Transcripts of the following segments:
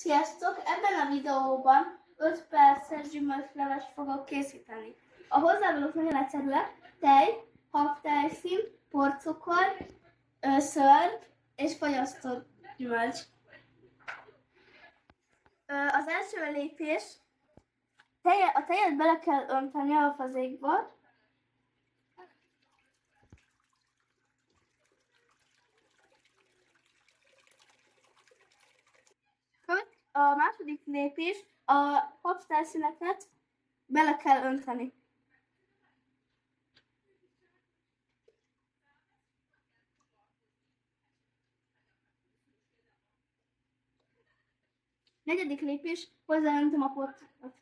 Sziasztok! Ebben a videóban 5 perces gyümölcslevest fogok készíteni. A hozzávalók nagyon egyszerűek: tej, habtejszín, porcukor, szörp és fagyasztott gyümölcs. Az első lépés: a tejet bele kell önteni a fazékba. A második lépés: a habtejszíneket bele kell önteni. Negyedik lépés: hozzáöntöm a porcukort.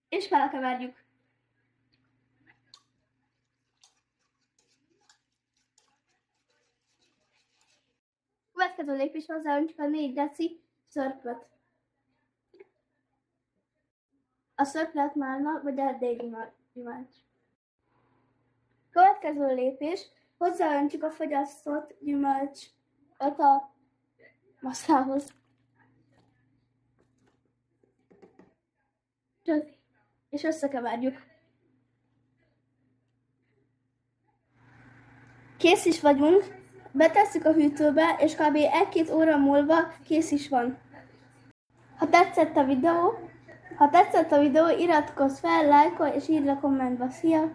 És felkeverjük. Következő lépés: hozzáöntjük a 4 deci szörpöt. A szörp lehet málna vagy erdélygyümölcs. Következő lépés: hozzáöntjük a fagyasztott gyümölcsöt a masszához. És összekeverjük. Kész is vagyunk, betesszük a hűtőbe, és kb. 1-2 óra múlva kész is van. Ha tetszett a videó, iratkozz fel, lájkolj és írd a kommentbe. Szia!